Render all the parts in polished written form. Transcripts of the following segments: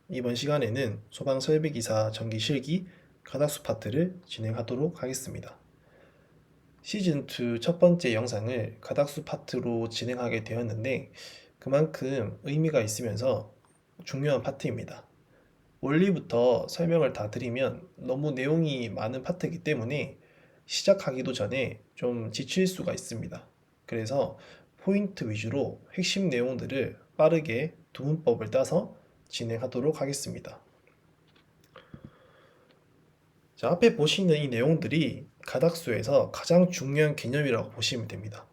이번 시간에는 소방설비기사 전기 실기 가닥수 파트를 진행하도록 하겠습니다. 시즌2 첫 번째 영상을 가닥수 파트로 진행하게 되었는데 그만큼 의미가 있으면서 중요한 파트입니다. 원리부터 설명을 다 드리면 너무 내용이 많은 파트이기 때문에 시작하기도 전에 좀 지칠 수가 있습니다. 그래서 포인트 위주로 핵심 내용들을 빠르게 두문법을 따서 진행하도록 하겠습니다. 자, 앞에 보시는 이 내용들이 가닥수에서 가장 중요한 개념이라고 보시면 됩니다.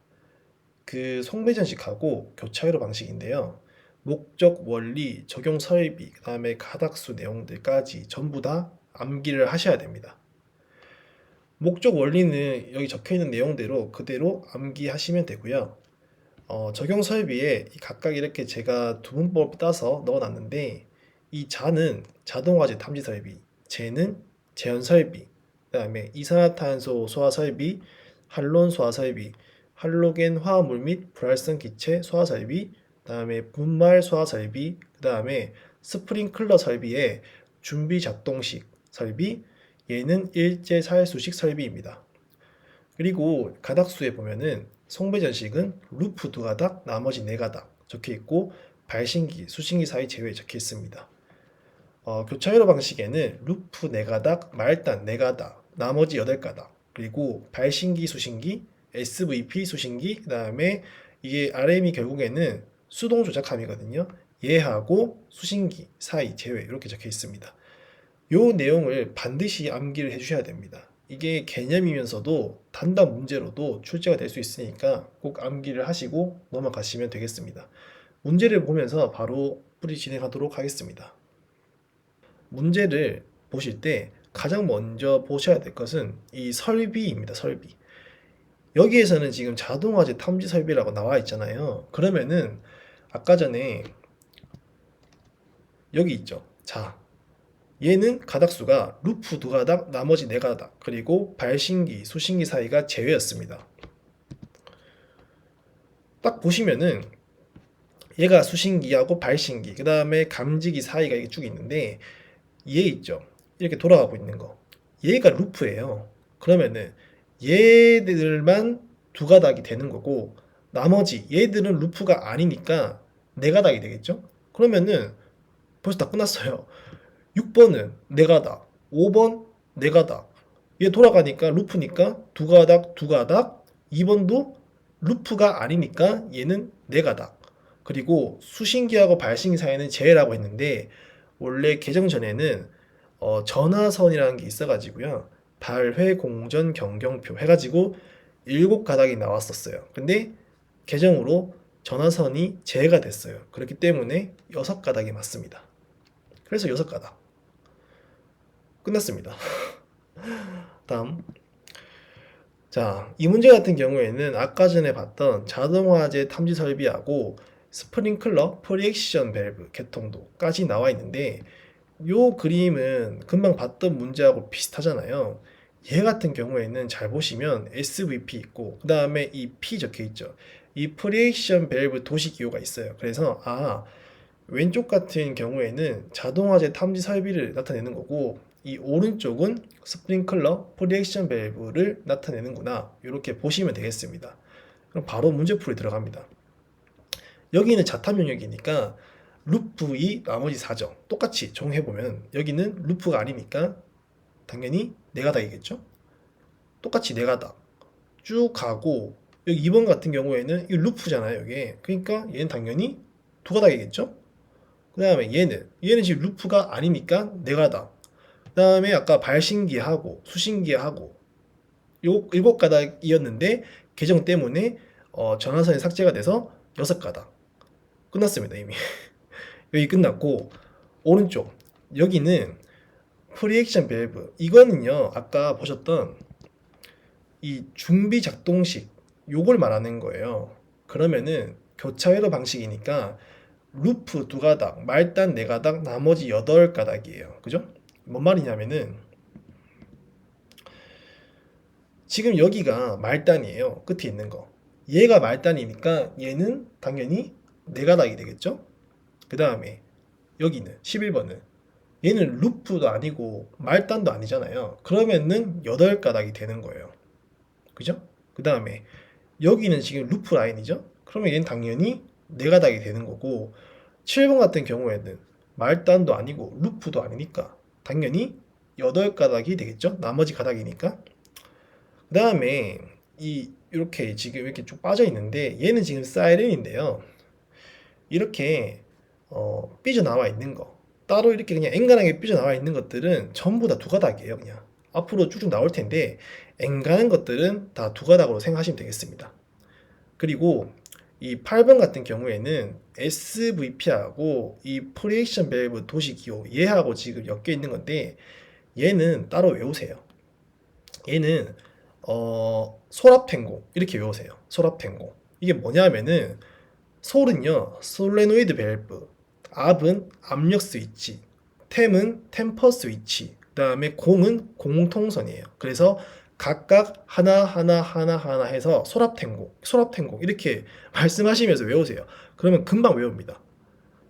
그 송배전식하고 교차회로 방식인데요. 목적, 원리, 적용 설비, 그 다음에 가닥수 내용들까지 전부 다 암기를 하셔야 됩니다. 목적 원리는 여기 적혀있는 내용대로 그대로 암기하시면 되고요. 적용 설비에 각각 이렇게 제가 두문법 따서 넣어놨는데 이 자는 자동화재 탐지 설비, 재는 재현 설비, 그 다음에 이산화탄소 소화 설비, 할론 소화 설비, 할로겐 화합물 및 불활성 기체 소화 설비, 그 다음에 분말 소화 설비, 그 다음에 스프링클러 설비의 준비 작동식 설비, 얘는 일제 살수식 설비입니다. 그리고 가닥수에 보면은 송배전식은 루프 두 가닥, 나머지 네 가닥 적혀 있고 발신기, 수신기 사이 제외 적혀 있습니다. 교차회로 방식에는 루프 네 가닥, 말단 네 가닥, 나머지 여덟 가닥, 그리고 발신기, 수신기, SVP 수신기, 그 다음에 이게 RM이 결국에는 수동 조작함이거든요. 얘하고 수신기 사이 제외 이렇게 적혀 있습니다. 요 내용을 반드시 암기를 해주셔야 됩니다. 이게 개념이면서도 단답 문제로도 출제가 될 수 있으니까 꼭 암기를 하시고 넘어가시면 되겠습니다. 문제를 보면서 바로 풀이 진행하도록 하겠습니다. 문제를 보실 때 가장 먼저 보셔야 될 것은 이 설비입니다. 설비. 여기에서는 지금 자동화재 탐지 설비라고 나와 있잖아요. 그러면은 아까 전에 여기 있죠. 자, 얘는 가닥수가 루프 두 가닥, 나머지 네 가닥, 그리고 발신기, 수신기 사이가 제외였습니다. 딱 보시면은 얘가 수신기하고 발신기, 그 다음에 감지기 사이가 이게 쭉 있는데 얘 있죠. 이렇게 돌아가고 있는 거. 얘가 루프예요. 그러면은 얘들만 두 가닥이 되는 거고 나머지 얘들은 루프가 아니니까 네 가닥이 되겠죠. 그러면은 벌써 다 끝났어요. 6번은 네 가닥, 5번 네 가닥. 얘 돌아가니까 루프니까 두 가닥, 두 가닥. 2번도 루프가 아니니까 얘는 네 가닥. 그리고 수신기하고 발신기 사이는 제외라고 했는데 원래 개정 전에는 전화선이라는 게 있어가지고요. 발회 공전 경경표 해가지고 7가닥이 나왔었어요. 근데 개정으로 전화선이 제외가 됐어요. 그렇기 때문에 6가닥이 맞습니다. 그래서 6가닥. 끝났습니다. 다음. 자, 이 문제 같은 경우에는 아까 전에 봤던 자동화재 탐지 설비하고 스프링클러 프리액션 밸브 개통도까지 나와 있는데 요 그림은 금방 봤던 문제하고 비슷하잖아요. 얘 같은 경우에는 잘 보시면 SVP 있고 그 다음에 이 P 적혀 있죠. 이 프리액션 밸브 도시 기호가 있어요. 그래서 왼쪽 같은 경우에는 자동화재 탐지 설비를 나타내는 거고 이 오른쪽은 스프링클러 프리액션 밸브를 나타내는구나 이렇게 보시면 되겠습니다. 그럼 바로 문제풀이 들어갑니다. 여기는 자탐 영역이니까 루프 2 나머지 4점 똑같이 적용해보면 여기는 루프가 아니니까 당연히 4가닥이겠죠. 똑같이 4가닥 쭉 가고 여기 2번 같은 경우에는 이 루프잖아요. 이게 그러니까 얘는 당연히 2가닥이겠죠. 그 다음에 얘는 지금 루프가 아니니까 4가닥. 그 다음에 아까 발신기하고 수신기하고 요 7가닥이었는데 개정 때문에 전화선이 삭제가 돼서 6가닥. 끝났습니다. 이미. 여기 끝났고 오른쪽 여기는 프리액션 밸브 이거는요 아까 보셨던 이 준비 작동식 요걸 말하는 거예요. 그러면은 교차회로 방식이니까 루프 2가닥, 말단 4가닥, 나머지 8가닥이에요. 그죠? 뭔 말이냐면은 지금 여기가 말단이에요. 끝에 있는 거. 얘가 말단이니까 얘는 당연히 4가닥이 되겠죠? 그 다음에 여기는 11번은 얘는 루프도 아니고 말단도 아니잖아요. 그러면은 8가닥이 되는 거예요. 그죠? 그 다음에 여기는 지금 루프 라인이죠? 그러면 얘는 당연히 4가닥이 되는 거고 7번 같은 경우에는 말단도 아니고 루프도 아니니까 당연히 8가닥이 되겠죠? 나머지 가닥이니까. 그 다음에 이렇게 지금 이렇게 쭉 빠져 있는데 얘는 지금 사이렌인데요. 이렇게 삐져나와 있는 거 따로 이렇게 그냥 앵간하게 삐져나와 있는 것들은 전부 다 2가닥이에요. 그냥 앞으로 쭉쭉 나올 텐데 앵간한 것들은 다 2가닥으로 생각하시면 되겠습니다. 그리고 이 8번 같은 경우에는 SVP하고 이 프리액션 밸브 도시기호 얘하고 지금 엮여 있는 건데 얘는 따로 외우세요. 얘는 소랍탱고 이렇게 외우세요. 소랍탱고 이게 뭐냐면은 솔은요 솔레노이드 밸브, 압은 압력 스위치, 템은 템퍼 스위치, 그 다음에 공은 공통선이에요. 그래서 각각 하나 해서 소랍탱고 이렇게 말씀하시면서 외우세요. 그러면 금방 외웁니다.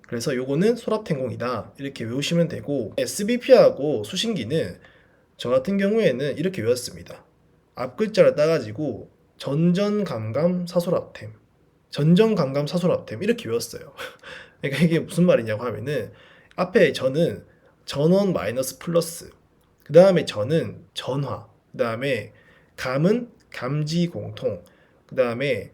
그래서 요거는 소랍탱공이다 이렇게 외우시면 되고 SBP하고 수신기는 저 같은 경우에는 이렇게 외웠습니다. 앞 글자를 따가지고 전전감감 사소랍템 전전감감 사소랍템 이렇게 외웠어요. 그러니까 이게 무슨 말이냐고 하면은 앞에 전은 전원 마이너스 플러스, 그 다음에 전은 전화, 그 다음에 감은 감지 공통, 그 다음에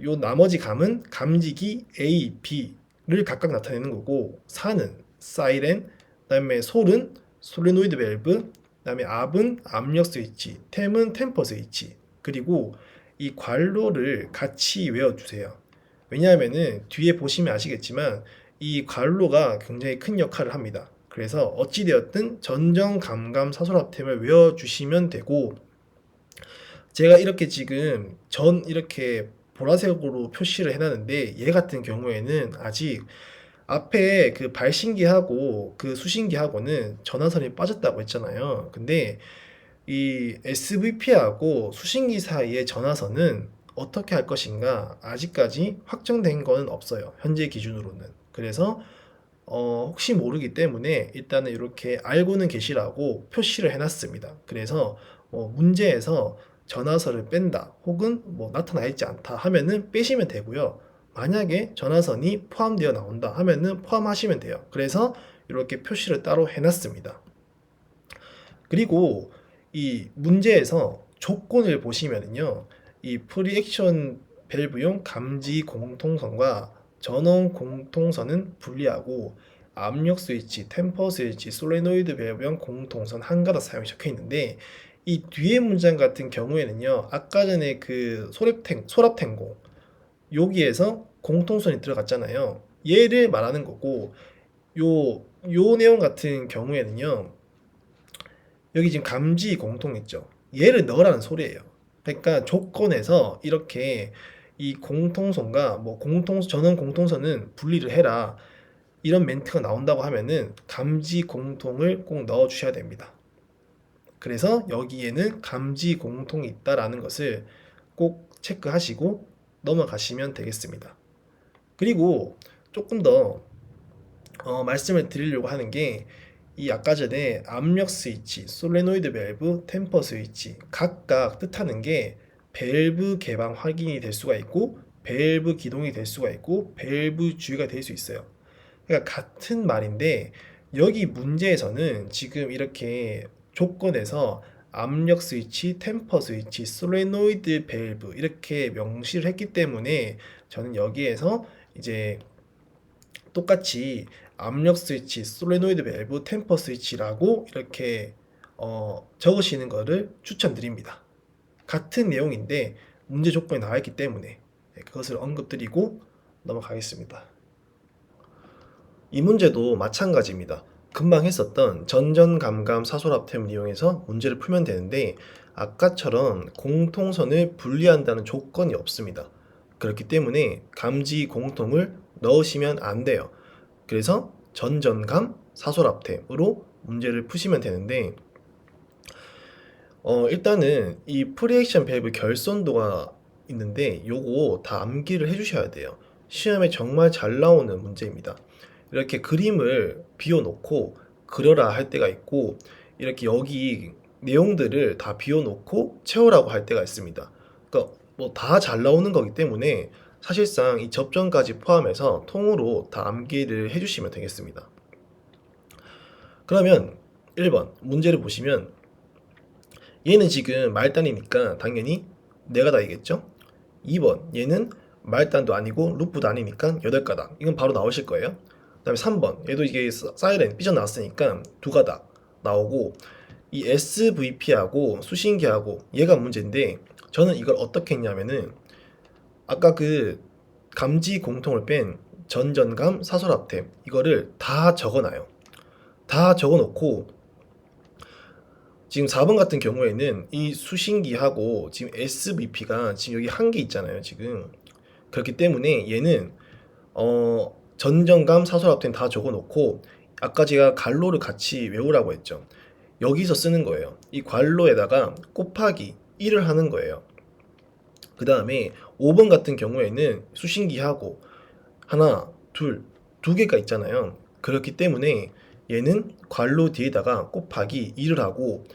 요 나머지 감은 감지기 A, B를 각각 나타내는 거고, 사는 사이렌, 그 다음에 솔은 솔레노이드 밸브, 그 다음에 압은 압력 스위치, 템은 템퍼 스위치. 그리고 이 괄호를 같이 외워주세요. 왜냐하면은 뒤에 보시면 아시겠지만 이 괄호가 굉장히 큰 역할을 합니다. 그래서 어찌되었든 전정감감사소랍템을 외워주시면 되고, 제가 이렇게 지금 전 이렇게 보라색으로 표시를 해놨는데 얘 같은 경우에는 아직 앞에 그 발신기하고 그 수신기하고는 전화선이 빠졌다고 했잖아요. 근데 이 SVP하고 수신기 사이의 전화선은 어떻게 할 것인가 아직까지 확정된 거는 없어요. 현재 기준으로는. 그래서 혹시 모르기 때문에 일단은 이렇게 알고는 계시라고 표시를 해놨습니다. 그래서 문제에서 전화선을 뺀다 혹은 뭐 나타나 있지 않다 하면은 빼시면 되고요. 만약에 전화선이 포함되어 나온다 하면은 포함하시면 돼요. 그래서 이렇게 표시를 따로 해놨습니다. 그리고 이 문제에서 조건을 보시면은요, 이 프리액션 밸브용 감지 공통선과 전원 공통선은 분리하고 압력 스위치, 템퍼 스위치, 솔레노이드 밸브용 공통선 한 가닥 사용이 적혀 있는데 이 뒤에 문장 같은 경우에는요, 아까 전에 그 소랍탱고 여기에서 공통선이 들어갔잖아요. 얘를 말하는 거고 요 내용 같은 경우에는요, 여기 지금 감지 공통 있죠. 얘를 넣으라는 소리예요. 그러니까 조건에서 이렇게 이 공통선과 뭐 전원 공통선은 분리를 해라 이런 멘트가 나온다고 하면은 감지 공통을 꼭 넣어 주셔야 됩니다. 그래서 여기에는 감지 공통이 있다라는 것을 꼭 체크하시고 넘어가시면 되겠습니다. 그리고 조금 더 말씀을 드리려고 하는 게 이 아까 전에 압력 스위치, 솔레노이드 밸브, 템퍼 스위치 각각 뜻하는 게 밸브 개방 확인이 될 수가 있고 밸브 기동이 될 수가 있고 밸브 주의가 될 수 있어요. 그러니까 같은 말인데 여기 문제에서는 지금 이렇게 조건에서 압력 스위치, 템퍼 스위치, 솔레노이드 밸브 이렇게 명시를 했기 때문에 저는 여기에서 이제 똑같이 압력 스위치, 솔레노이드 밸브, 템퍼 스위치라고 이렇게 적으시는 것을 추천드립니다. 같은 내용인데 문제 조건이 나와 있기 때문에 그것을 언급드리고 넘어가겠습니다. 이 문제도 마찬가지입니다. 금방 했었던 전전감감 사소랍템을 이용해서 문제를 풀면 되는데 아까처럼 공통선을 분리한다는 조건이 없습니다. 그렇기 때문에 감지 공통을 넣으시면 안 돼요. 그래서 전전감 사소랍템으로 문제를 푸시면 되는데 일단은 이 프리액션 밸브 결손도가 있는데 요거 다 암기를 해주셔야 돼요. 시험에 정말 잘 나오는 문제입니다. 이렇게 그림을 비워놓고 그려라 할 때가 있고, 이렇게 여기 내용들을 다 비워놓고 채우라고 할 때가 있습니다. 그러니까 뭐 다 잘 나오는 거기 때문에 사실상 이 접점까지 포함해서 통으로 다 암기를 해주시면 되겠습니다. 그러면 1번 문제를 보시면, 얘는 지금 말단이니까 당연히 4가닥이겠죠? 2번 얘는 말단도 아니고 루프도 아니니까 8가닥. 이건 바로 나오실 거예요. 그 다음에 3번 얘도 이게 사이렌 삐져나왔으니까 2가닥 나오고, 이 SVP하고 수신기하고 얘가 문제인데, 저는 이걸 어떻게 했냐면은 아까 그 감지 공통을 뺀 전전감 사설합템 이거를 다 적어놔요. 다 적어놓고 지금 4번 같은 경우에는 이 수신기하고 지금 SVP가 지금 여기 한 개 있잖아요 지금. 그렇기 때문에 얘는 전전감 사설합템 다 적어놓고, 아까 제가 괄호를 같이 외우라고 했죠. 여기서 쓰는 거예요. 이 괄호에다가 곱하기 1을 하는 거예요. 그 다음에 5번 같은 경우에는 수신기하고 하나, 둘, 2개가 있잖아요. 그렇기 때문에 얘는 괄호 뒤에다가 곱하기 1을 하고,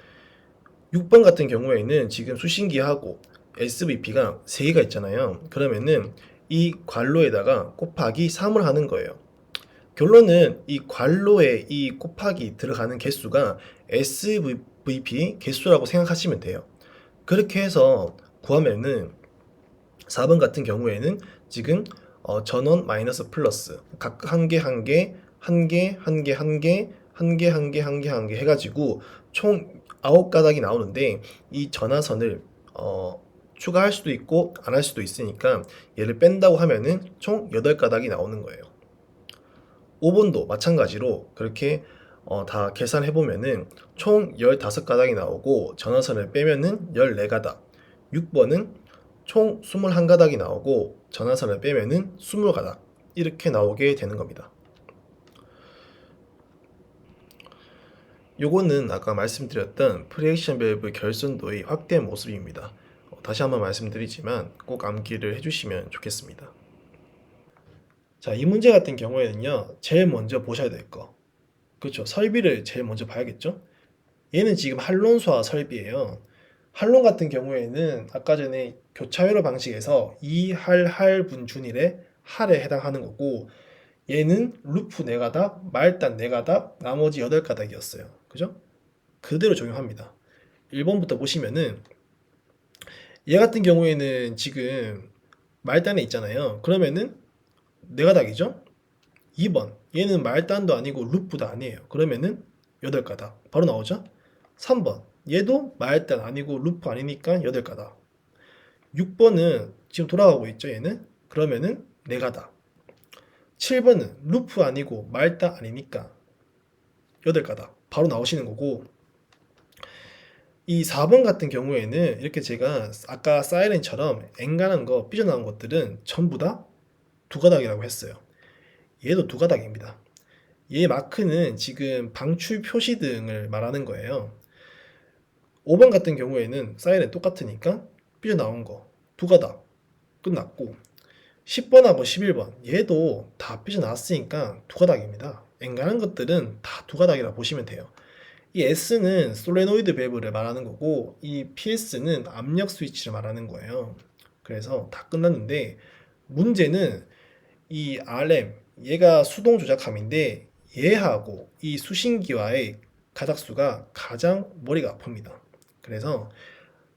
6번 같은 경우에는 지금 수신기하고 SVP가 3개가 있잖아요. 그러면은 이 괄호에다가 곱하기 3을 하는 거예요. 결론은 이 괄호에 이 곱하기 들어가는 개수가 SVP 개수라고 생각하시면 돼요. 그렇게 해서 구하면은 4번 같은 경우에는 지금 전원 마이너스 플러스 각 한 개 한 개 한 개 한 개 한 개 한 개 한 개 한 개 한 개 해가지고 총 9가닥이 나오는데, 이 전화선을 추가할 수도 있고 안 할 수도 있으니까 얘를 뺀다고 하면은 총 8가닥이 나오는 거예요. 5번도 마찬가지로 그렇게 다 계산해 보면은 총 15가닥이 나오고 전화선을 빼면은 14가닥. 6번은 총 21가닥이 나오고 전화선을 빼면은 20가닥. 이렇게 나오게 되는 겁니다. 요거는 아까 말씀드렸던 프리액션 밸브 결손도의 확대 모습입니다. 다시 한번 말씀드리지만 꼭 암기를 해주시면 좋겠습니다. 자, 이 문제 같은 경우에는요, 제일 먼저 보셔야 될 거. 그렇죠. 설비를 제일 먼저 봐야겠죠? 얘는 지금 한론수화 설비예요. 한론 같은 경우에는 아까 전에 교차회로 방식에서 이할 분준일의 할에 해당하는 거고, 얘는 루프 4가닥, 말단 4가닥, 나머지 8가닥이었어요. 그죠? 그대로 적용합니다. 1번부터 보시면은 얘 같은 경우에는 지금 말단에 있잖아요. 그러면은 4가닥이죠? 2번 얘는 말단도 아니고 루프도 아니에요. 그러면은 8가닥 바로 나오죠? 3번 얘도 말단 아니고 루프 아니니까 8가닥. 6번은 지금 돌아가고 있죠 얘는? 그러면은 4가닥. 7번은 루프 아니고 말단 아니니까 8가닥 바로 나오시는 거고, 이 4번 같은 경우에는 이렇게 제가 아까 사이렌처럼 앵간한 거 삐져나온 것들은 전부 다 2가닥이라고 했어요. 얘도 2가닥입니다. 얘 마크는 지금 방출 표시 등을 말하는 거예요. 5번 같은 경우에는 사이렌 똑같으니까 삐져나온 거 2가닥 끝났고, 10번하고 11번 얘도 다 삐져나왔으니까 2가닥입니다. 앵간한 것들은 다 2가닥이라 보시면 돼요. 이 S는 솔레노이드 밸브를 말하는 거고, 이 PS는 압력 스위치를 말하는 거예요. 그래서 다 끝났는데, 문제는 이 RM 얘가 수동 조작함인데, 얘하고 이 수신기와의 가닥수가 가장 머리가 아픕니다. 그래서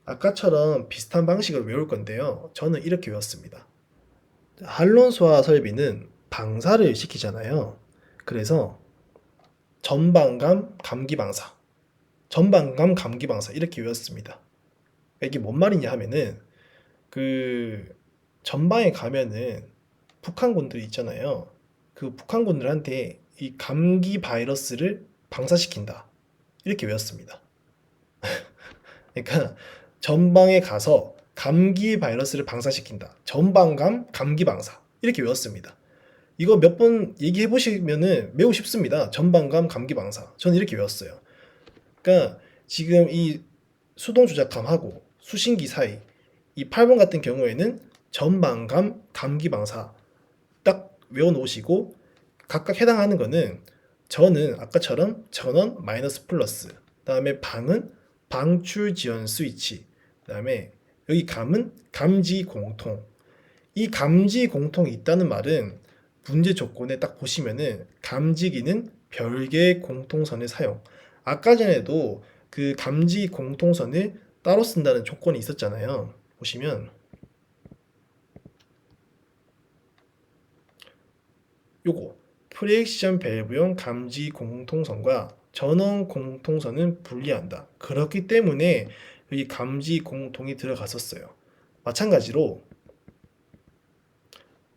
아까처럼 비슷한 방식으로 외울 건데요, 저는 이렇게 외웠습니다. 한론소화 설비는 방사를 시키잖아요. 그래서 전방감 감기방사, 전방감 감기방사 이렇게 외웠습니다. 이게 뭔 말이냐 하면은 그 전방에 가면은 북한군들이 있잖아요. 그 북한군들한테 이 감기 바이러스를 방사시킨다 이렇게 외웠습니다. 그러니까 전방에 가서 감기 바이러스를 방사시킨다. 전방감 감기 방사 이렇게 외웠습니다. 이거 몇 번 얘기해 보시면은 매우 쉽습니다. 전방감 감기 방사. 저는 이렇게 외웠어요. 그러니까 지금 이 수동 조작함하고 수신기 사이, 이 8번 같은 경우에는 전방감 감기 방사 딱 외워 놓으시고, 각각 해당하는 거는 전은 아까처럼 전원 마이너스 플러스, 그다음에 방은 방출 지연 스위치, 그다음에 여기 감은 감지 공통. 이 감지 공통이 있다는 말은 문제 조건에 딱 보시면은 감지기는 별개의 공통선을 사용. 아까 전에도 그 감지 공통선을 따로 쓴다는 조건이 있었잖아요. 보시면 요거 프리액션 밸브용 감지 공통선과 전원 공통선은 분리한다. 그렇기 때문에 여기 감지 공통이 들어갔었어요. 마찬가지로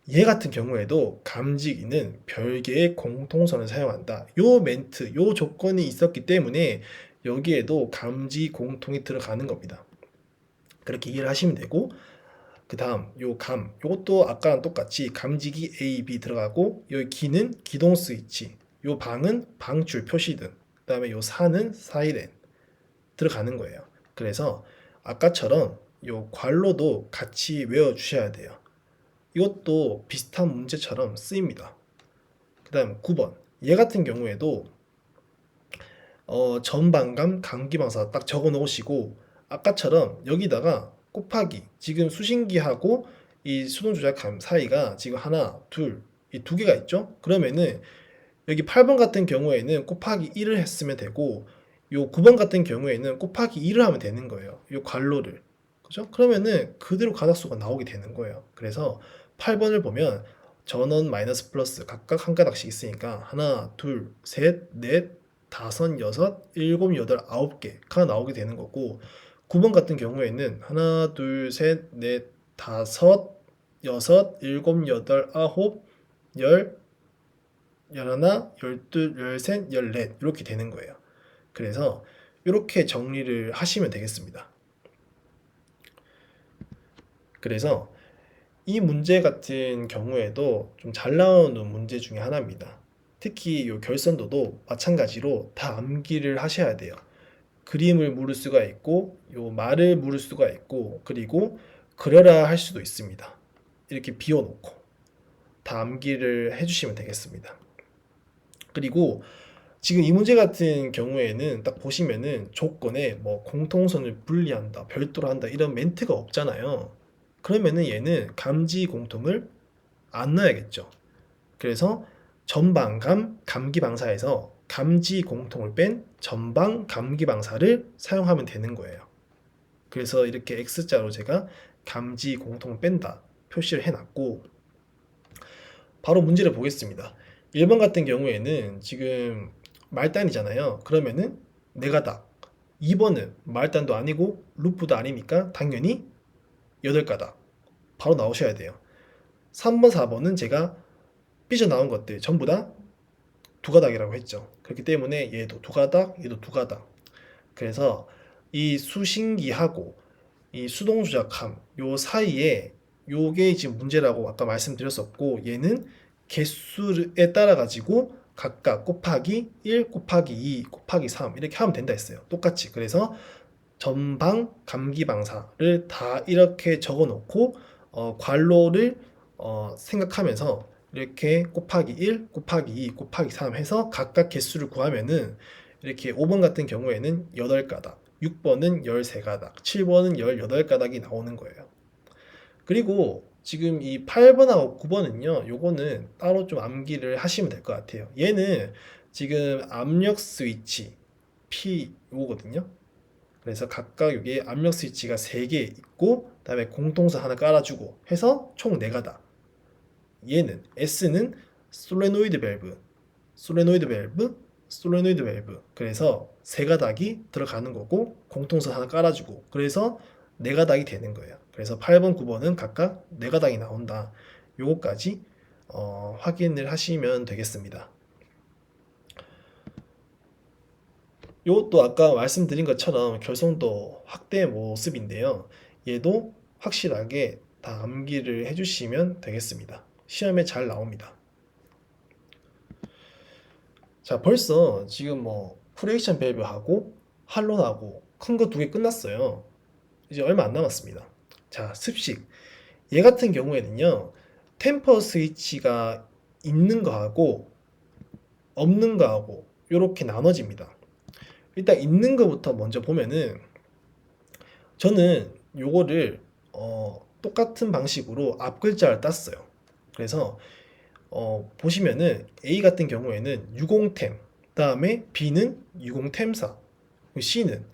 얘 같은 경우에도 감지기는 별개의 공통선을 사용한다. 요 멘트, 요 조건이 있었기 때문에 여기에도 감지 공통이 들어가는 겁니다. 그렇게 이해를 하시면 되고, 그 다음 요것도 아까랑 똑같이 감지기 A, B 들어가고, 요 기는 기동 스위치, 요 방은 방출 표시등, 그 다음에 요 사는 사이렌 들어가는 거예요. 그래서 아까처럼 요 괄호도 같이 외워주셔야 돼요. 이것도 비슷한 문제처럼 쓰입니다. 그 다음 9번 얘 같은 경우에도 전반감 감기방사 딱 적어 놓으시고 아까처럼 여기다가 곱하기 지금 수신기하고 이 수동조작감 사이가 지금 하나 이 두 개가 있죠. 그러면은 여기 8번 같은 경우에는 곱하기 1을 했으면 되고 요 9번 같은 경우에는 곱하기 2를 하면 되는 거예요. 요 괄호를. 그죠? 그러면은 그대로 가닥수가 나오게 되는 거예요. 그래서 8번을 보면 전원 마이너스 플러스 각각 한 가닥씩 있으니까 하나, 둘, 셋, 넷, 다섯, 여섯, 일곱, 여덟, 아홉 개가 나오게 되는 거고 9번 같은 경우에는 하나, 둘, 셋, 넷, 다섯, 여섯, 일곱, 여덟, 아홉, 열, 열하나, 열둘, 열셋, 열넷 이렇게 되는 거예요. 그래서 이렇게 정리를 하시면 되겠습니다. 그래서 이 문제 같은 경우에도 좀 잘 나오는 문제 중에 하나입니다. 특히 이 결선도도 마찬가지로 다 암기를 하셔야 돼요. 그림을 물을 수가 있고 요 말을 물을 수가 있고 그리고 그려라 할 수도 있습니다. 이렇게 비워놓고 다 암기를 해주시면 되겠습니다. 그리고 지금 이 문제 같은 경우에는 딱 보시면은 조건에 뭐 공통선을 분리한다, 별도로 한다 이런 멘트가 없잖아요. 그러면은 얘는 감지 공통을 안 넣어야겠죠. 그래서 전방감 감기방사에서 감지 공통을 뺀 전방 감기방사를 사용하면 되는 거예요. 그래서 이렇게 X자로 제가 감지 공통을 뺀다 표시를 해놨고 바로 문제를 보겠습니다. 1번 같은 경우에는 지금 말단이잖아요. 그러면은 네가닥. 2번은 말단도 아니고 루프도 아니니까 당연히 8가닥. 바로 나오셔야 돼요. 3번, 4번은 제가 삐져나온 것들 전부 다 2가닥이라고 했죠. 그렇기 때문에 얘도 2가닥, 얘도 2가닥. 그래서 이 수신기하고 이 수동조작함 요 사이에 요게 지금 문제라고 아까 말씀드렸었고 얘는 개수에 따라 가지고 각각 곱하기 1 곱하기 2 곱하기 3 이렇게 하면 된다 했어요. 똑같이. 그래서 전방 감기방사를 다 이렇게 적어 놓고 괄호를 생각하면서 이렇게 곱하기 1 곱하기 2 곱하기 3 해서 각각 개수를 구하면은 이렇게 5번 같은 경우에는 8가닥 6번은 13가닥 7번은 18가닥이 나오는 거예요. 그리고 지금 이 8번하고 9번은요 요거는 따로 좀 암기를 하시면 될 것 같아요. 얘는 지금 압력 스위치 P 요거거든요. 그래서 각각 여기에 압력 스위치가 3개 있고 그다음에 공통선 하나 깔아주고 해서 총 4가닥. 얘는 S는 솔레노이드 밸브, 솔레노이드 밸브, 솔레노이드 밸브. 그래서 3가닥이 들어가는 거고 공통선 하나 깔아주고 그래서 4가닥이 되는 거예요. 그래서 8번, 9번은 각각 4가닥이 나온다. 요거까지 확인을 하시면 되겠습니다. 이것도 아까 말씀드린 것처럼 결손도 확대 모습인데요. 얘도 확실하게 다 암기를 해주시면 되겠습니다. 시험에 잘 나옵니다. 자, 벌써 지금 뭐 프리액션 밸브하고 할론하고 큰 거 2개 끝났어요. 이제 얼마 안 남았습니다. 자, 습식. 얘 같은 경우에는요. 템퍼 스위치가 있는 거하고 없는 거하고 이렇게 나눠집니다. 일단 있는 거부터 먼저 보면은 저는 요거를 똑같은 방식으로 앞 글자를 땄어요. 그래서 보시면은 A 같은 경우에는 유공템, 그다음에 B는 유공템사, C는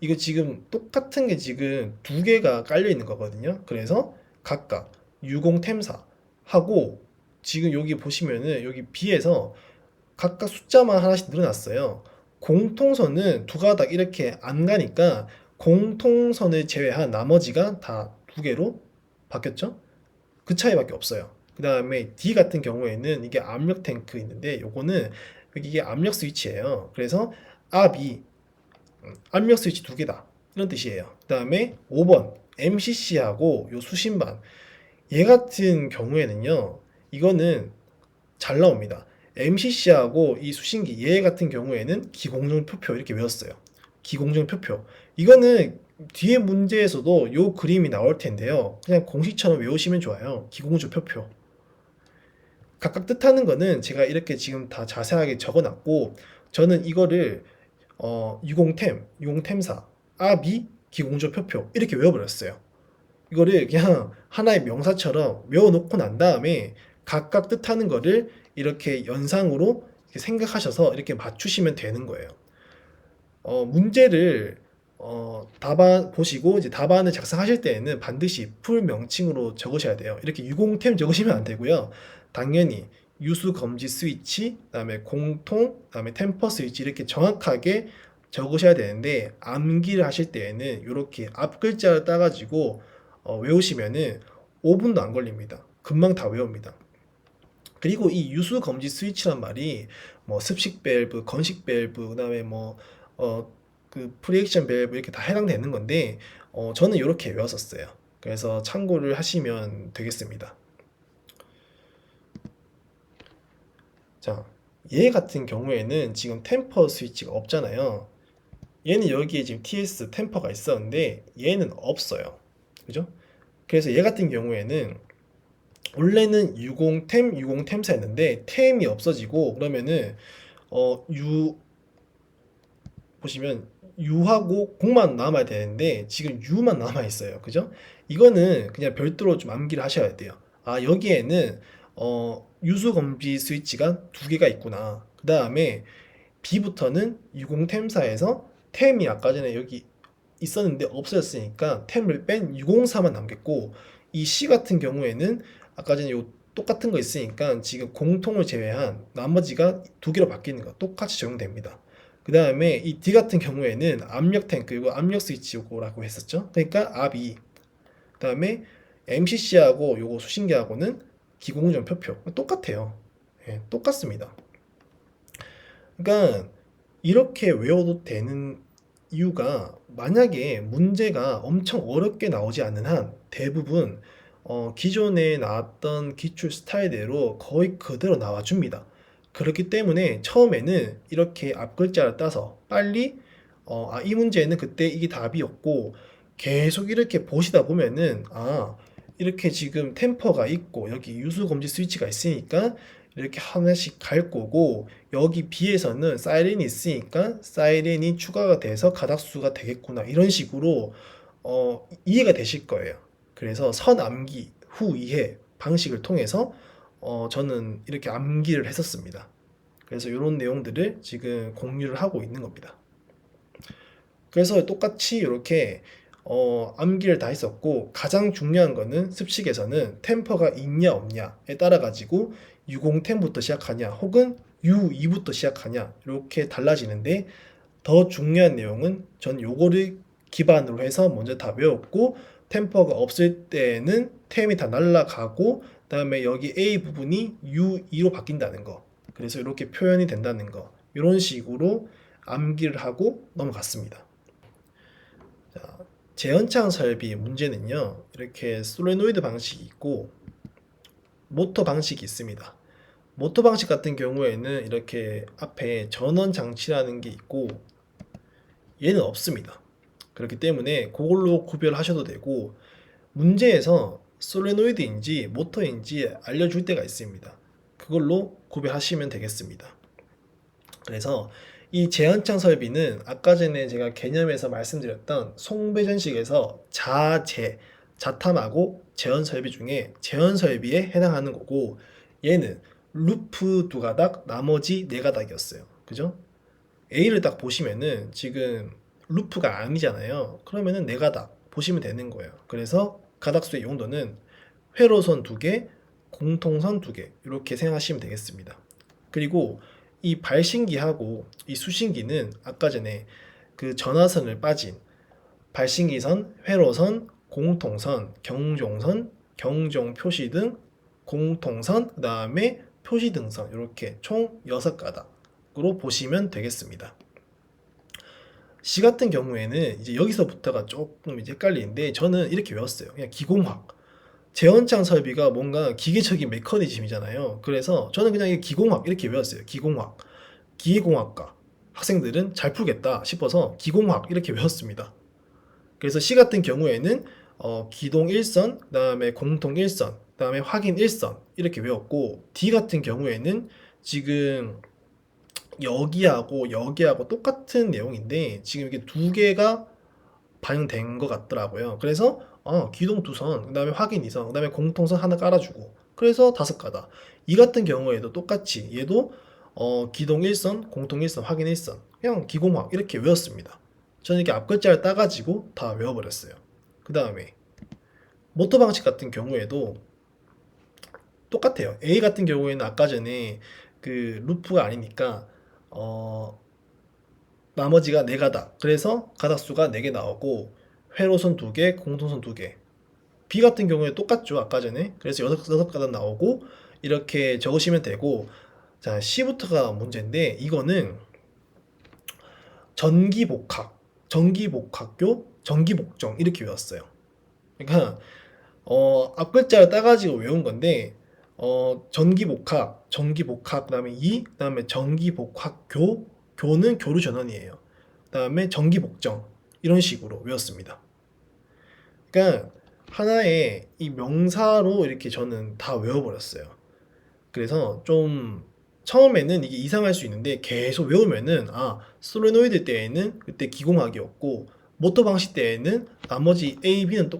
이거 지금 똑같은 게 지금 두 개가 깔려 있는 거거든요. 그래서 각각 유공템사 하고 지금 여기 보시면은 여기 B에서 각각 숫자만 하나씩 늘어났어요. 공통선은 두 가닥 이렇게 안 가니까 공통선을 제외한 나머지가 다 두 개로 바뀌었죠? 그 차이밖에 없어요. 그 다음에 D 같은 경우에는 이게 압력 탱크 있는데 요거는 이게 압력 스위치예요. 그래서 압이 압력 스위치 두 개다 이런 뜻이에요. 그 다음에 5번 MCC하고 요 수신반 얘 같은 경우에는요 이거는 잘 나옵니다. MCC하고 이 수신기 얘 같은 경우에는 기공정 표표 이렇게 외웠어요. 기공정 표표 이거는 뒤에 문제에서도 요 그림이 나올 텐데요. 그냥 공식처럼 외우시면 좋아요. 기공정 표표 각각 뜻하는 거는 제가 이렇게 지금 다 자세하게 적어놨고 저는 이거를 유공템사, 아비, 기공조 표표 이렇게 외워버렸어요. 이거를 그냥 하나의 명사처럼 외워놓고 난 다음에 각각 뜻하는 거를 이렇게 연상으로 이렇게 생각하셔서 이렇게 맞추시면 되는 거예요. 문제를 답안 보시고 이제 답안을 작성하실 때에는 반드시 풀 명칭으로 적으셔야 돼요. 이렇게 유공템 적으시면 안 되고요. 당연히 유수 검지 스위치, 그다음에 공통, 그다음에 템퍼 스위치 이렇게 정확하게 적으셔야 되는데 암기를 하실 때에는 이렇게 앞 글자를 따가지고 외우시면은 5분도 안 걸립니다. 금방 다 외웁니다. 그리고 이 유수 검지 스위치란 말이 뭐 습식 밸브, 건식 밸브, 그다음에 뭐 그 프리액션 밸브 이렇게 다 해당되는 건데 저는 이렇게 외웠었어요. 그래서 참고를 하시면 되겠습니다. 자, 얘 같은 경우에는 지금 템퍼 스위치가 없잖아요. 얘는 여기에 지금 TS 템퍼가 있었는데 얘는 없어요. 그죠? 그래서 얘 같은 경우에는 원래는 유공템사였는데 템이 없어지고 그러면은 유 보시면 유하고 공만 남아야 되는데 지금 유만 남아 있어요. 그죠? 이거는 그냥 별도로 좀 암기를 하셔야 돼요. 아, 여기에는 유수 검지 스위치가 두 개가 있구나. 그 다음에 B부터는 유공템사에서 템이 아까 전에 여기 있었는데 없어졌으니까 템을 뺀 유공사만 남겠고 이 C 같은 경우에는 아까 전에 요 똑같은 거 있으니까 지금 공통을 제외한 나머지가 두 개로 바뀌는 거 똑같이 적용됩니다. 그 다음에 이 D 같은 경우에는 압력 탱크 이거 압력 스위치 요거라고 했었죠. 그러니까 압이 그 다음에 MCC하고 요거 수신기하고는 기공전 표표 똑같아요. 예, 똑같습니다. 그러니까 이렇게 외워도 되는 이유가 만약에 문제가 엄청 어렵게 나오지 않는 한 대부분 기존에 나왔던 기출 스타일대로 거의 그대로 나와줍니다. 그렇기 때문에 처음에는 이렇게 앞 글자를 따서 빨리 이 문제는 그때 이게 답이었고 계속 이렇게 보시다 보면은 이렇게 지금 템퍼가 있고 여기 유수 검지 스위치가 있으니까 이렇게 하나씩 갈 거고 여기 B에서는 사이렌이 있으니까 사이렌이 추가가 돼서 가닥수가 되겠구나 이런 식으로 이해가 되실 거예요. 그래서 선암기 후 이해 방식을 통해서 저는 이렇게 암기를 했었습니다. 그래서 이런 내용들을 지금 공유를 하고 있는 겁니다. 그래서 똑같이 이렇게 암기를 다 했었고 가장 중요한 거는 습식에서는 템퍼가 있냐 없냐에 따라 가지고 유공템부터 시작하냐 혹은 U2부터 시작하냐 이렇게 달라지는데 더 중요한 내용은 전 요거를 기반으로 해서 먼저 다 외웠고 템퍼가 없을 때는 템이 다 날라가고 그다음에 여기 A 부분이 U2로 바뀐다는 거 그래서 이렇게 표현이 된다는 거 이런 식으로 암기를 하고 넘어갔습니다. 자, 재현창 설비 문제는요 이렇게 솔레노이드 방식이 있고 모터 방식이 있습니다. 모터 방식 같은 경우에는 이렇게 앞에 전원 장치라는 게 있고 얘는 없습니다. 그렇기 때문에 그걸로 구별하셔도 되고 문제에서 솔레노이드인지 모터인지 알려줄 때가 있습니다. 그걸로 구별하시면 되겠습니다. 그래서 이 제한창 설비는 아까 전에 제가 개념에서 말씀드렸던 송배전식에서 자탐하고 제한 설비 중에 제한 설비에 해당하는 거고, 얘는 루프 두 가닥 나머지 네 가닥이었어요. 그죠? A를 딱 보시면은 지금 루프가 아니잖아요. 그러면은 네 가닥 보시면 되는 거예요. 그래서 가닥수의 용도는 회로선 두 개, 공통선 두 개, 이렇게 생각하시면 되겠습니다. 그리고 이 발신기하고 이 수신기는 아까 전에 그 전화선을 빠진 발신기선, 회로선, 공통선, 경종선, 경종 표시 등 공통선, 그 다음에 표시 등선, 이렇게 총 6가닥으로 보시면 되겠습니다. 시 같은 경우에는 이제 여기서부터가 조금 이제 헷갈리는데, 저는 이렇게 외웠어요. 그냥 기공학. 제원창 설비가 뭔가 기계적인 메커니즘이잖아요. 그래서 저는 그냥 이 기공학 이렇게 외웠어요. 기공학. 기계공학과 학생들은 잘 풀겠다 싶어서 기공학 이렇게 외웠습니다. 그래서 시 같은 경우에는 기동 1선, 그다음에 공통 1선, 그다음에 확인 1선 이렇게 외웠고, D 같은 경우에는 지금 여기하고 똑같은 내용인데 지금 이게 두 개가 반영된 것 같더라고요. 그래서 기동 2선, 그다음에 확인 2선, 그다음에 공통선 하나 깔아주고, 그래서 5가닥. 이 같은 경우에도 똑같이 얘도 기동 1선, 공통 1선, 확인 1선, 그냥 기공학 이렇게 외웠습니다. 저는 이렇게 앞글자를 따가지고 다 외워버렸어요. 그 다음에 모터 방식 같은 경우에도 똑같아요. A 같은 경우에는 아까 전에 그 루프가 아니니까 나머지가 4가닥. 그래서 가닥수가 4개 나오고, 회로선 2개, 공통선 2개. B 같은 경우에 똑같죠. 아까 전에. 그래서 6가닥 나오고, 이렇게 적으시면 되고, 자, C부터가 문제인데, 이거는 전기복학, 전기복학교, 전기복정 이렇게 외웠어요. 그러니까 앞글자를 따가지고 외운 건데, 전기복학, 전기복학, 그다음에 그다음에 전기복학교, 교는 교류 전원이에요. 그다음에 전기복정 이런 식으로 외웠습니다. 그러니까 하나의 이 명사로 이렇게 저는 다 외워버렸어요. 그래서 좀 처음에는 이게 이상할 수 있는데 계속 외우면은, 솔레노이드 때에는 그때 기공학이었고, 모터 방식 때에는 나머지 A, B는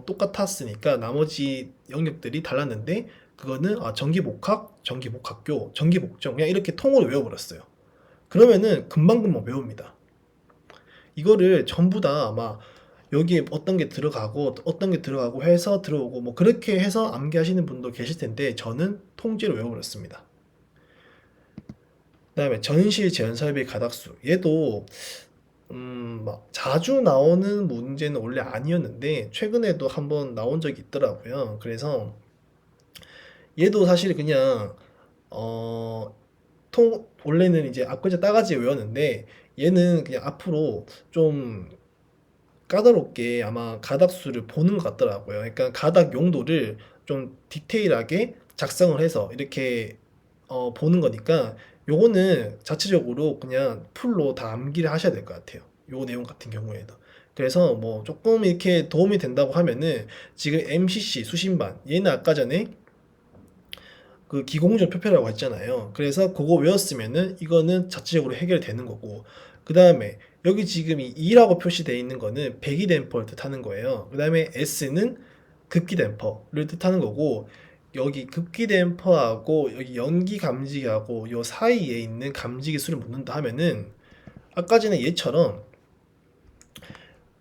똑같았으니까 나머지 영역들이 달랐는데, 그거는 전기복학, 전기복학교, 전기복정 그냥 이렇게 통으로 외워버렸어요. 그러면은 금방금방 외웁니다. 이거를 전부 다 아마 여기에 어떤 게 들어가고 어떤 게 들어가고 해서 들어오고 뭐 그렇게 해서 암기하시는 분도 계실 텐데, 저는 통째로 외워버렸습니다. 그다음에 전실 제한 설비 가닥수, 얘도 막 자주 나오는 문제는 원래 아니었는데 최근에도 한번 나온 적이 있더라고요. 그래서 얘도 사실 그냥 원래는 이제 앞글자 따가지 외웠는데, 얘는 그냥 앞으로 좀 까다롭게 아마 가닥수를 보는 것 같더라고요. 그러니까 가닥 용도를 좀 디테일하게 작성을 해서 이렇게 보는 거니까, 요거는 자체적으로 그냥 풀로 다 암기를 하셔야 될 것 같아요. 요 내용 같은 경우에도. 그래서 뭐 조금 이렇게 도움이 된다고 하면은, 지금 MCC 수신반, 얘는 아까 전에 그 기공전 표표라고 했잖아요. 그래서 그거 외웠으면은 이거는 자체적으로 해결되는 거고, 그 다음에 여기 지금 이 2라고 표시되어 있는 거는 배기 댐퍼를 뜻하는 거예요. 그 다음에 S는 급기 댐퍼를 뜻하는 거고, 여기 급기 댐퍼하고 여기 연기 감지기하고 요 사이에 있는 감지기 수를 묻는다 하면은, 아까 전에 얘처럼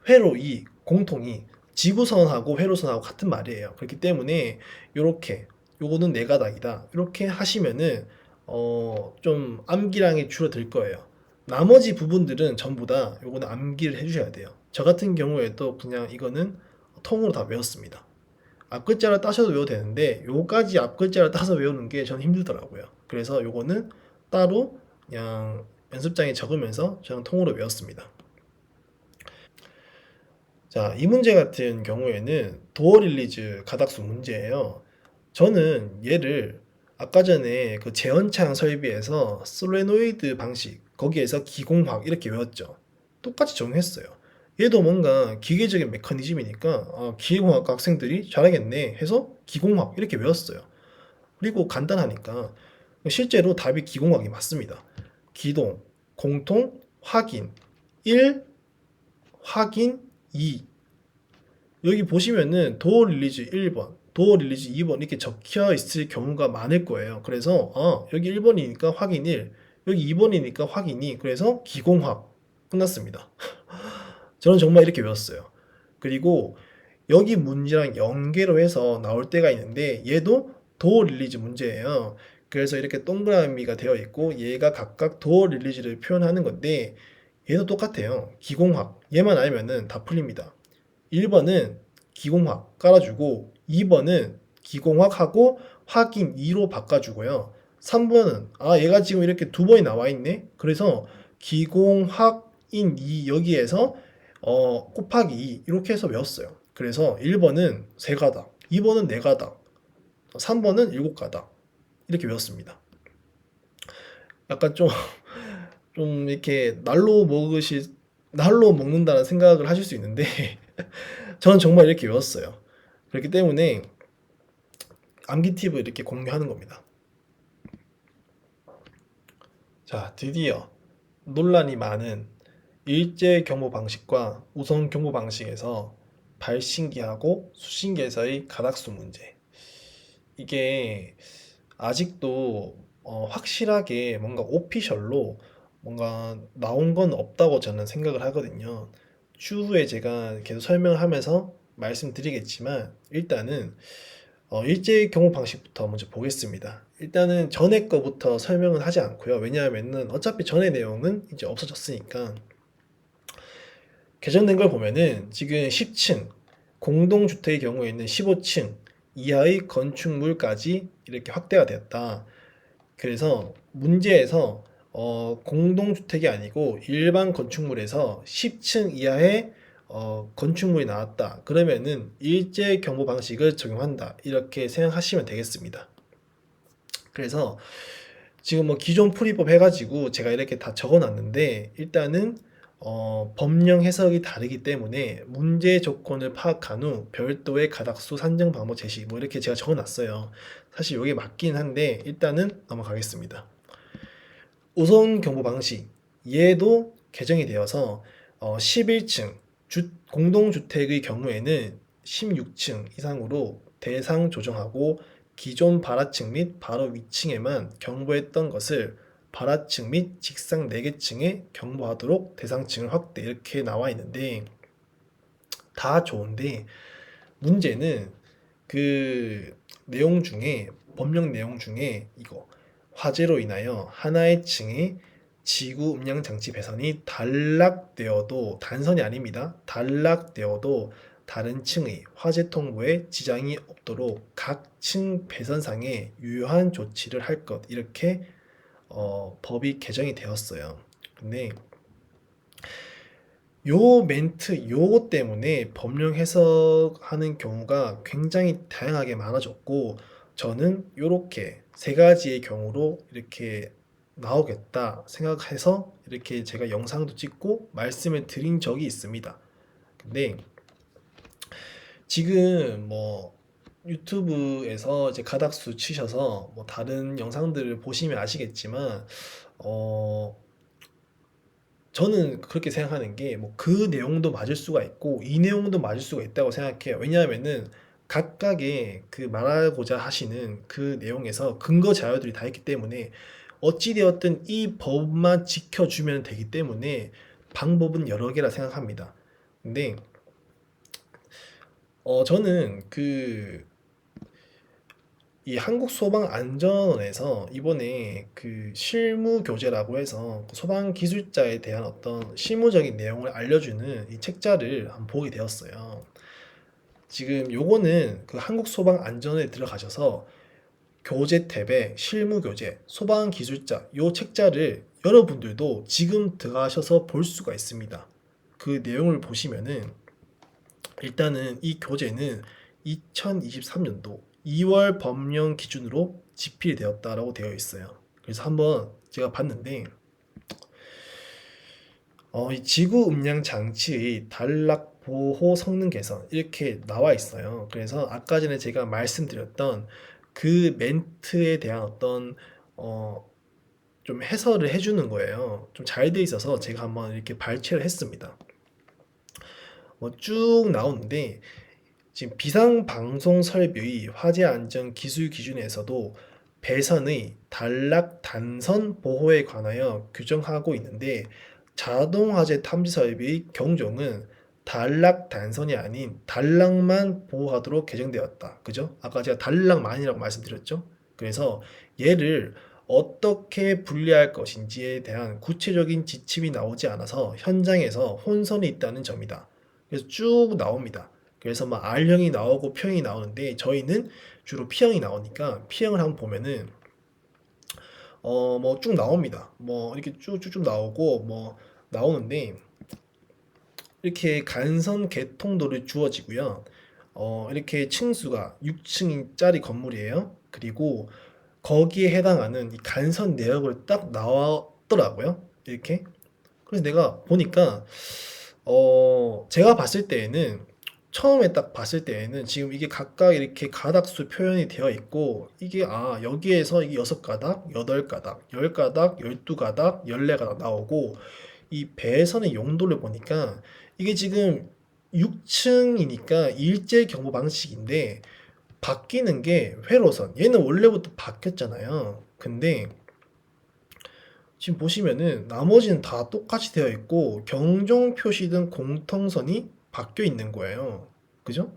회로 2, 공통이 지구선하고 회로선하고 같은 말이에요. 그렇기 때문에 요렇게, 요거는 네 가닥이다 이렇게 하시면은 좀 암기량이 줄어들 거예요. 나머지 부분들은 전부 다 요거는 암기를 해주셔야 돼요. 저 같은 경우에도 그냥 이거는 통으로 다 외웠습니다. 앞글자를 따셔도 외워도 되는데, 요까지 앞글자를 따서 외우는 게 저는 힘들더라고요. 그래서 요거는 따로 그냥 연습장에 적으면서 저는 통으로 외웠습니다. 자, 이 문제 같은 경우에는 도어 릴리즈 가닥수 문제예요. 저는 얘를 아까 전에 그 제원창 설비에서 솔레노이드 방식, 거기에서 기공학 이렇게 외웠죠. 똑같이 적용했어요. 얘도 뭔가 기계적인 메커니즘이니까 기계공학과 학생들이 잘하겠네 해서 기공학 이렇게 외웠어요. 그리고 간단하니까 실제로 답이 기공학이 맞습니다. 기동, 공통, 확인 1, 확인 2. 여기 보시면은 도어 릴리즈 1번, 도어 릴리즈 2번 이렇게 적혀 있을 경우가 많을 거예요. 그래서 여기 1번이니까 확인 1, 여기 2번이니까 확인 2. 그래서 기공확 끝났습니다. 저는 정말 이렇게 외웠어요. 그리고 여기 문제랑 연계로 해서 나올 때가 있는데 얘도 도어 릴리즈 문제예요. 그래서 이렇게 동그라미가 되어 있고 얘가 각각 도어 릴리즈를 표현하는 건데 얘도 똑같아요. 기공학 얘만 알면은 다 풀립니다. 1번은 기공학 깔아주고 2번은 기공학하고 확인 2로 바꿔주고요. 3번은 얘가 지금 이렇게 두 번이 나와 있네. 그래서 기공학인 2 여기에서 곱하기 2 이렇게 해서 외웠어요. 그래서 1번은 3가닥, 2번은 4가닥, 3번은 7가닥 이렇게 외웠습니다. 약간 좀 이렇게 날로 먹는다는 생각을 하실 수 있는데 저는 정말 이렇게 외웠어요. 그렇기 때문에 암기 팁을 이렇게 공유하는 겁니다. 자, 드디어 논란이 많은 일제 경보 방식과 우선 경보 방식에서 발신기하고 수신기에서의 가닥수 문제. 이게 아직도 확실하게 뭔가 오피셜로 뭔가 나온 건 없다고 저는 생각을 하거든요. 추후에 제가 계속 설명을 하면서 말씀드리겠지만 일단은 일제 경호 방식부터 먼저 보겠습니다. 일단은 전에 거부터 설명은 하지 않고요. 왜냐하면은 어차피 전의 내용은 이제 없어졌으니까. 개정된 걸 보면은 지금 10층 공동주택의 경우에는 15층 이하의 건축물까지 이렇게 확대가 되었다. 그래서 문제에서 공동주택이 아니고 일반 건축물에서 10층 이하의 건축물이 나왔다. 그러면은 일제 경보 방식을 적용한다. 이렇게 생각하시면 되겠습니다. 그래서 지금 뭐 기존 풀이법 해가지고 제가 이렇게 다 적어놨는데 일단은 법령 해석이 다르기 때문에 문제 조건을 파악한 후 별도의 가닥수 산정 방법 제시 뭐 이렇게 제가 적어놨어요. 사실 이게 맞긴 한데 일단은 넘어가겠습니다. 우선 경보 방식 얘도 개정이 되어서 11층 공동주택의 경우에는 16층 이상으로 대상 조정하고 기존 발하층 및 바로 위층에만 경보했던 것을 발하층 및 직상 4개층에 경보하도록 대상층을 확대 이렇게 나와 있는데 다 좋은데 문제는 그 내용 중에 법령 내용 중에 이거 화재로 인하여 하나의 층이 지구 음량 장치 배선이 단락되어도 단선이 아닙니다. 단락되어도 다른 층의 화재 통보에 지장이 없도록 각 층 배선상에 유효한 조치를 할 것 이렇게 법이 개정이 되었어요. 근데 요 멘트 요거 때문에 법령 해석하는 경우가 굉장히 다양하게 많아졌고 저는 요렇게 세 가지의 경우로 이렇게 나오겠다 생각해서 이렇게 제가 영상도 찍고 말씀을 드린 적이 있습니다. 근데 지금 뭐 유튜브에서 이제 가닥수 치셔서 뭐 다른 영상들을 보시면 아시겠지만 저는 그렇게 생각하는 게 뭐 그 내용도 맞을 수가 있고 이 내용도 맞을 수가 있다고 생각해요. 왜냐하면은 각각의 그 말하고자 하시는 그 내용에서 근거 자료들이 다 있기 때문에 어찌되었든 이 법만 지켜주면 되기 때문에 방법은 여러 개라 생각합니다. 근데 저는 이 한국소방안전원에서 이번에 그 실무교재라고 해서 그 소방기술자에 대한 어떤 실무적인 내용을 알려주는 이 책자를 한번 보게 되었어요. 지금 요거는 그 한국소방안전원에 들어가셔서 교재 탭에 실무교재, 소방기술자 요 책자를 여러분들도 지금 들어가셔서 볼 수가 있습니다. 그 내용을 보시면은 일단은 이 교재는 2023년도 2월 법령 기준으로 집필되었다라고 되어 있어요. 그래서 한번 제가 봤는데 이 지구 음량 장치의 단락 보호 성능 개선 이렇게 나와 있어요. 그래서 아까 전에 제가 말씀드렸던 그 멘트에 대한 어떤 좀 해설을 해주는 거예요. 좀 잘 돼 있어서 제가 한번 이렇게 발췌를 했습니다. 뭐 쭉 나오는데 지금 비상방송 설비의 화재 안전 기술 기준에서도 배선의 단락 단선 보호에 관하여 규정하고 있는데 자동 화재 탐지 설비의 경종은 단락 단선이 아닌 단락만 보호하도록 개정되었다. 그죠? 아까 제가 단락만이라고 말씀드렸죠? 그래서 얘를 어떻게 분리할 것인지에 대한 구체적인 지침이 나오지 않아서 현장에서 혼선이 있다는 점이다. 그래서 쭉 나옵니다. 그래서 막 R형이 나오고 P형이 나오는데 저희는 주로 P형이 나오니까 P형을 한번 보면은 뭐 쭉 나옵니다. 뭐 이렇게 쭉쭉쭉 나오고 뭐 나오는데 이렇게 간선 개통도를 주어지고요. 이렇게 층수가 6층짜리 건물이에요. 그리고 거기에 해당하는 이 간선 내역을 딱 나왔더라고요. 이렇게. 그래서 내가 보니까 제가 봤을 때에는 처음에 딱 봤을 때에는 지금 이게 각각 이렇게 가닥수 표현이 되어 있고 이게 여기에서 이게 6가닥, 8가닥, 10가닥, 12가닥, 14가닥 나오고 이 배선의 용도를 보니까 이게 지금 6층이니까 일제 경보 방식인데 바뀌는 게 회로선. 얘는 원래부터 바뀌었잖아요. 근데 지금 보시면은 나머지는 다 똑같이 되어 있고 경종 표시 등 공통선이 바뀌어 있는 거예요. 그죠?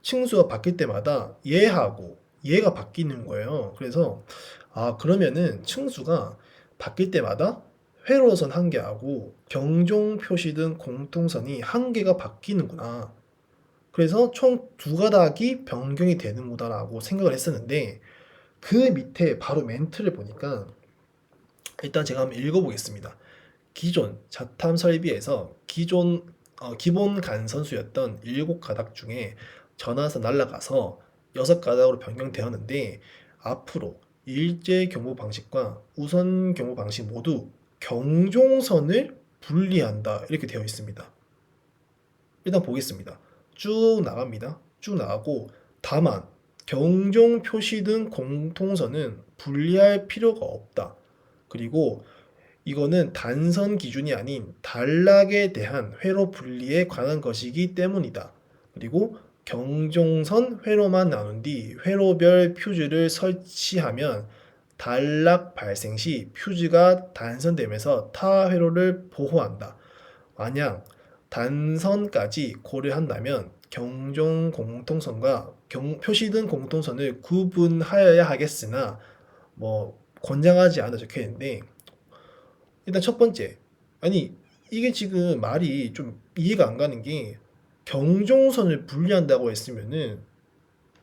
층수가 바뀔 때마다 얘하고 얘가 바뀌는 거예요. 그래서 그러면은 층수가 바뀔 때마다 회로선 한 개하고 경종 표시 등 공통선이 한 개가 바뀌는구나. 그래서 총 두 가닥이 변경이 되는구나라고 생각을 했었는데 그 밑에 바로 멘트를 보니까 일단 제가 한번 읽어보겠습니다. 기존 자탐 설비에서 기본 간선수였던 7가닥 중에 전화선 날라가서 6가닥으로 변경되었는데 앞으로 일제 경보 방식과 우선 경보 방식 모두 경종선을 분리한다 이렇게 되어 있습니다. 일단 보겠습니다. 쭉 나갑니다. 쭉 나가고 다만 경종 표시 등 공통선은 분리할 필요가 없다. 그리고 이거는 단선 기준이 아닌 단락에 대한 회로 분리에 관한 것이기 때문이다. 그리고 경종선 회로만 나눈 뒤 회로별 퓨즈를 설치하면 단락 발생 시 퓨즈가 단선되면서 타 회로를 보호한다. 만약 단선까지 고려한다면 경종 공통선과 표시등 공통선을 구분하여야 하겠으나 뭐 권장하지 않아 적혀 있는데 일단 첫 번째, 아니 이게 지금 말이 좀 이해가 안 가는 게 경종선을 분리한다고 했으면은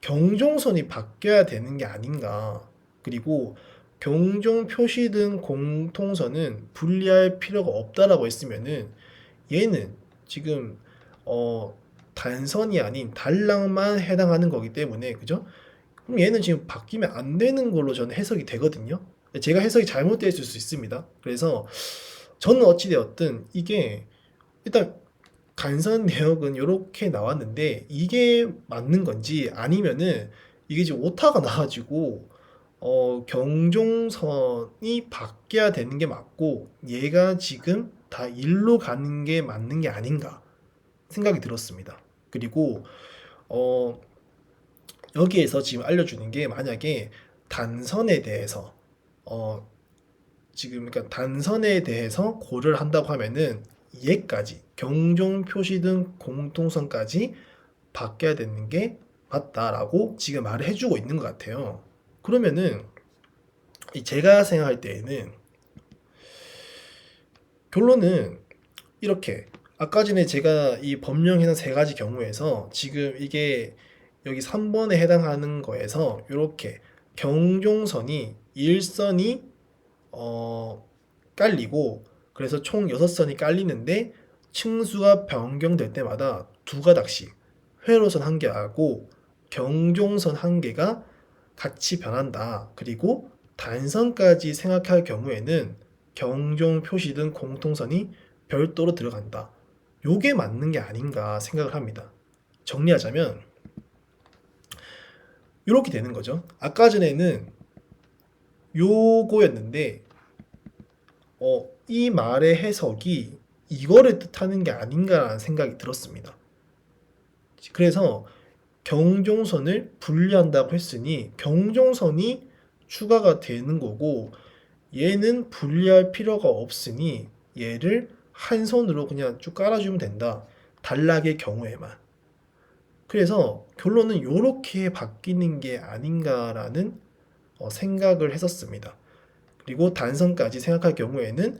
경종선이 바뀌어야 되는 게 아닌가. 그리고 경종 표시 등 공통선은 분리할 필요가 없다라고 했으면은 얘는 지금 단선이 아닌 단락만 해당하는 거기 때문에 그죠? 그럼 얘는 지금 바뀌면 안 되는 걸로 저는 해석이 되거든요. 제가 해석이 잘못되어 있을 수 있습니다. 그래서 저는 어찌되었든 이게 일단 간선 내역은 이렇게 나왔는데 이게 맞는 건지 아니면은 이게 지금 오타가 나가지고 경종선이 바뀌어야 되는 게 맞고 얘가 지금 다 일로 가는 게 맞는 게 아닌가 생각이 들었습니다. 그리고 어, 여기에서 지금 알려주는 게 만약에 단선에 대해서 어, 지금 그러니까 단선에 대해서 고려를 한다고 하면은 얘까지 경종 표시 등 공통선까지 바뀌어야 되는 게 맞다라고 지금 말을 해주고 있는 것 같아요. 그러면은 제가 생각할 때에는 결론은 이렇게 아까 전에 제가 이 법령에는 세 가지 경우에서 지금 이게 여기 3번에 해당하는 거에서 이렇게 경종선이 1선이 깔리고 그래서 총 6선이 깔리는데 층수가 변경될 때마다 두 가닥씩 회로선 한 개하고 경종선 한 개가 같이 변한다. 그리고 단선까지 생각할 경우에는 경종 표시 등 공통선이 별도로 들어간다. 요게 맞는 게 아닌가 생각을 합니다. 정리하자면 이렇게 되는 거죠. 아까 전에는 요거였는데 이 말의 해석이 이거를 뜻하는 게 아닌가라는 생각이 들었습니다. 그래서 경종선을 분리한다고 했으니 경종선이 추가가 되는 거고 얘는 분리할 필요가 없으니 얘를 한 손으로 그냥 쭉 깔아주면 된다. 단락의 경우에만. 그래서 결론은 이렇게 바뀌는 게 아닌가라는 생각을 했었습니다. 그리고 단선까지 생각할 경우에는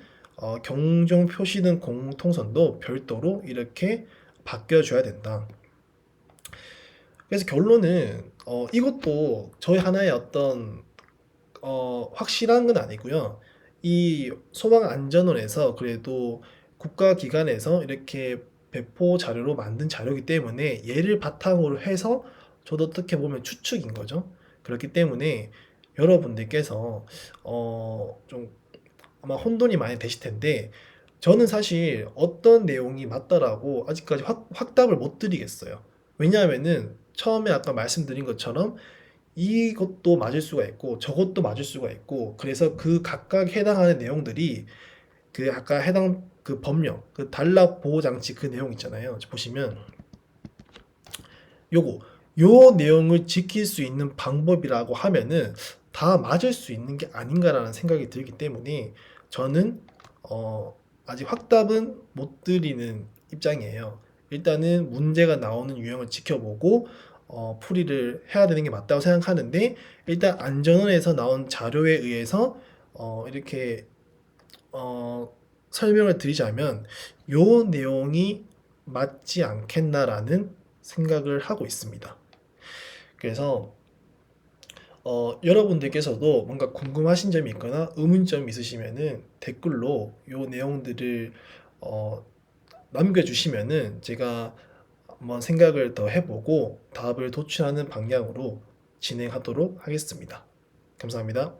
경종 표시등 공통선도 별도로 이렇게 바뀌어줘야 된다. 그래서 결론은 이것도 저희 하나의 어떤 확실한 건 아니고요. 이 소방안전원에서 그래도 국가기관에서 이렇게 배포 자료로 만든 자료이기 때문에 얘를 바탕으로 해서 저도 어떻게 보면 추측인 거죠. 그렇기 때문에 여러분들께서 좀 아마 혼돈이 많이 되실 텐데 저는 사실 어떤 내용이 맞다라고 아직까지 확답을 못 드리겠어요. 왜냐하면은 처음에 아까 말씀드린 것처럼 이것도 맞을 수가 있고 저것도 맞을 수가 있고 그래서 그 각각 해당하는 내용들이 그 아까 해당 그 법령 그 단락 보호 장치 그 내용 있잖아요. 보시면 요거 요 내용을 지킬 수 있는 방법이라고 하면은 다 맞을 수 있는 게 아닌가라는 생각이 들기 때문에 저는 아직 확답은 못 드리는 입장이에요. 일단은 문제가 나오는 유형을 지켜보고 풀이를 해야 되는 게 맞다고 생각하는데 일단 안전원에서 나온 자료에 의해서 이렇게 설명을 드리자면 요 내용이 맞지 않겠나라는 생각을 하고 있습니다. 그래서 여러분들께서도 뭔가 궁금하신 점이 있거나 의문점이 있으시면은 댓글로 요 내용들을 어, 남겨주시면은 제가 한번 생각을 더 해보고 답을 도출하는 방향으로 진행하도록 하겠습니다. 감사합니다.